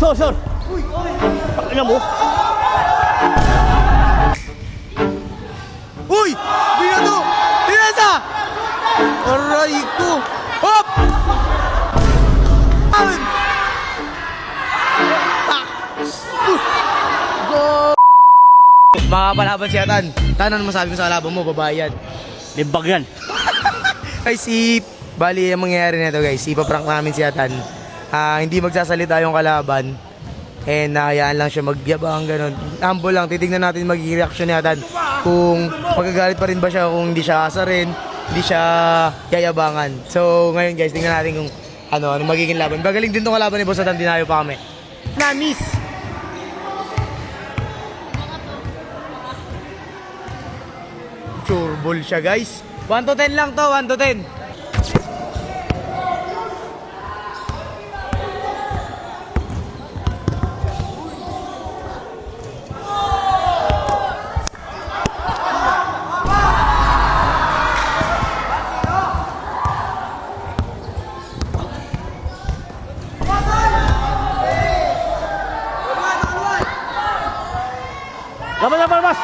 Sir! Pakina mo! Uy! Binato! Tinesa! Aray ko! Hop! Amin! Go! Makapalaban si Atan. Tan, ano masabi mo sa kalaban mo? Babae yan. Limbag yan. Ay, bali, ang mangyayari nito guys, ipaprank namin si Atan. Hindi magsasalita yung kalaban. And hayaan lang siya magyabang ganun. Humble lang, titignan natin magiging reaction ni Atan. Kung magagalit pa rin ba siya, kung hindi siya asarin, hindi siya yayabangan. So ngayon guys, tingnan natin kung ano magiging laban. Bagaling din tong kalaban ni Boss Atan, dinayo pa kami. Namis! Sure ball siya guys. 1 to 10 lang to, 1 to 10. Labas!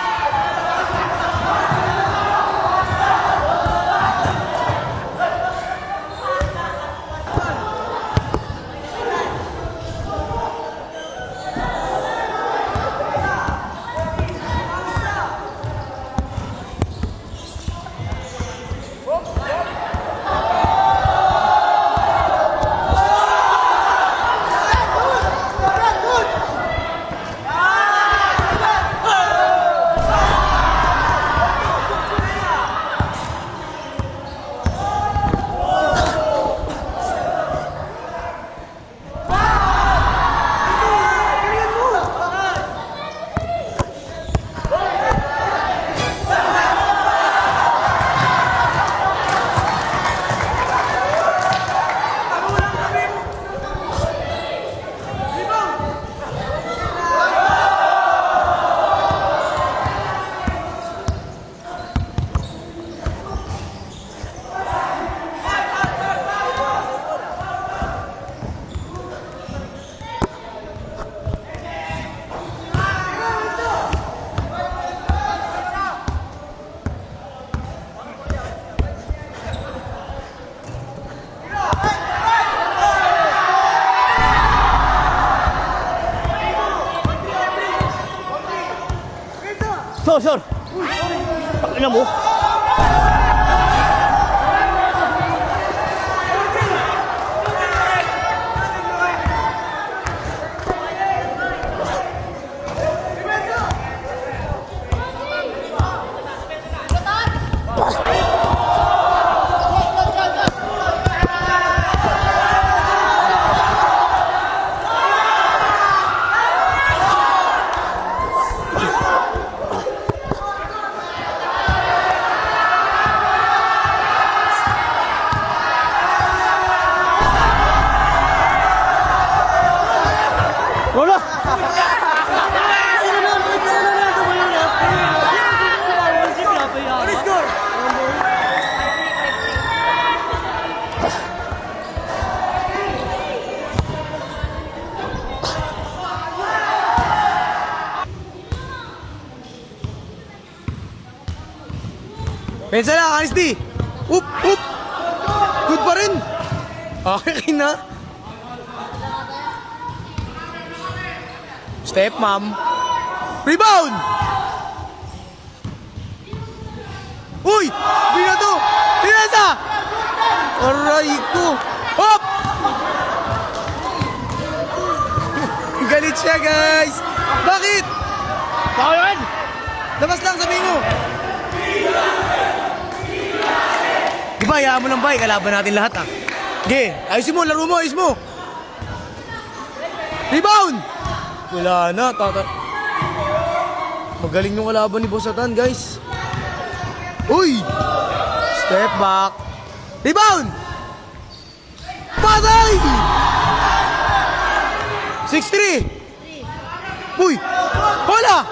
Sir! Pakina mo! Lola! Pensa lang, honesty! Up! Good pa rin! Okay na! Step, ma'am. Rebound! Uy! Binato! Tinesa! Aray ko! Hop! Galit siya, guys! Bakit? Pakiyan! Labas lang, sabihin mo! Diba, hayaan mo lang ba? Kalaban natin lahat, ah. Sige, ayusin mo, laro mo, ayos mo! Rebound! Wala na, magaling yung kalaban ni Boss Atan, guys. Uy! Step back. Rebound! Patay! 6-3! Uy! Wala!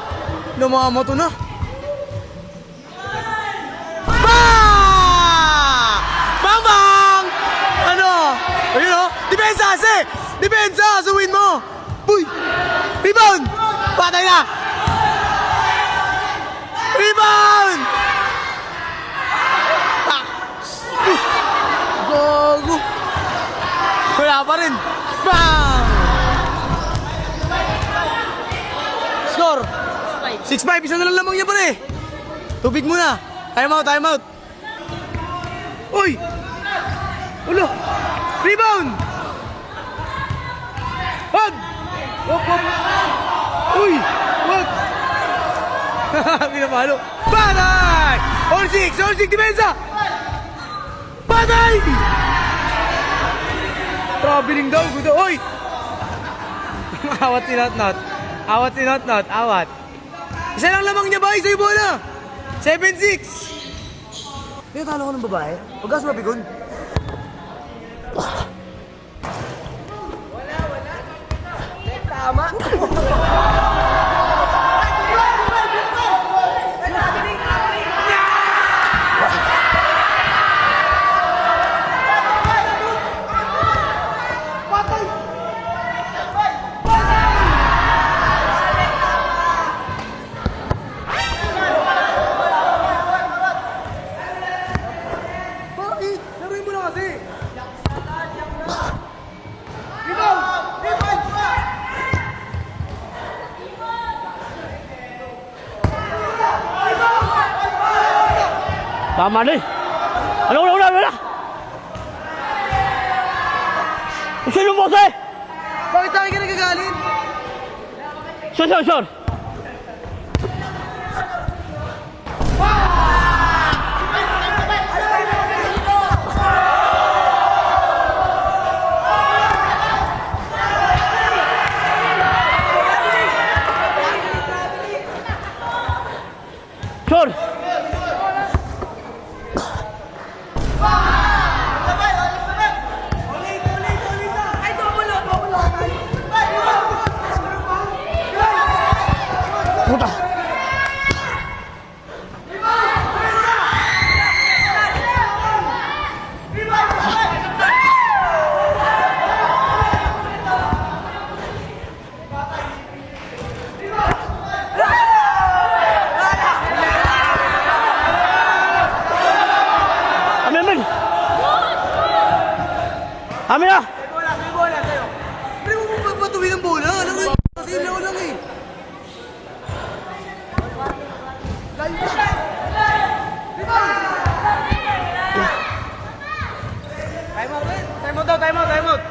Namamato na. Bang! Ano? Ayun o! Depensa! Depensa! Suwin mo! Uy! Patay na! Rebound! Gogo! Wala pa rin. Bang! Score! 6-5, isa na lang lamang niya pare. Tubig muna. Time out, time out. Uy! Ulo! Rebound! Wag! Wag, wag! Uy! Wag! Pinapalo. Patay! All six, depensa! Patay! Traveling daw, gudo. Uy! Awat si Not. Awat si Not. Awat. Isa lang lamang niya ba? Isa yung bola. 7-6. Tinatalo ko ng babae. Pagkas mabigon. Tama. Bakit? Laruin mo na kasi. Tama din. Wala. Sino mo kasi? Bakit tayo ka nagagalit? Sure. Sure. Puta. Amin na! Sa'yo bola, sa'yo. Pero mo papatuloy ng bola. Alam mo, kasi ilaw lang eh. Layo ka. Time out.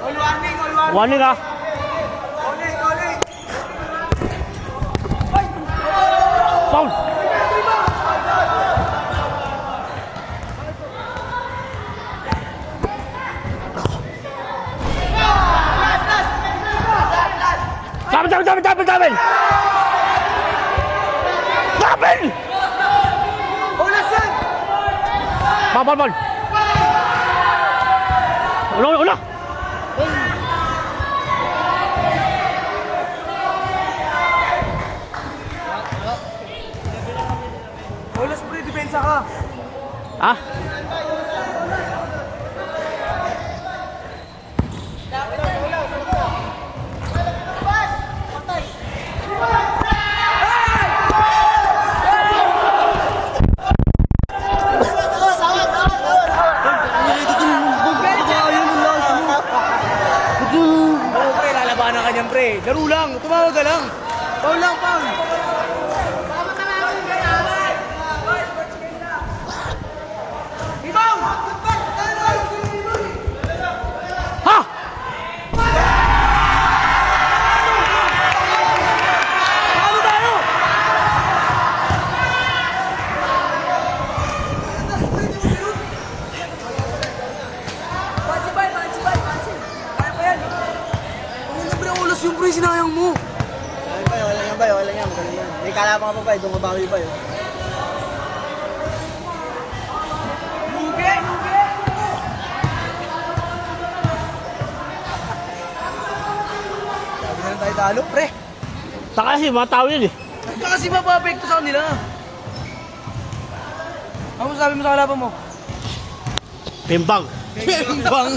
All warning. Warning ah. Calling. Foul. Tapin! Olas yan! Bal. Ulo. Olas pre, depensa ka. Ah? Pre, lalabanan ka niyan pre. Laro lang, tumawag ka lang. Paul lang, pang. Ha? Paano tayo? Ang pre, olas yung pre, sinayang mo. Wala yan. Magaling yan. May kalabang ka pa ba? Doon mabawi ba yun? Sabi na lang tayo talo, pre. Taka kasi mga tao yun eh. Kasi mapapekto sa kanila. Ano sabi mo sa kalaban mo? Pimbang. Bang!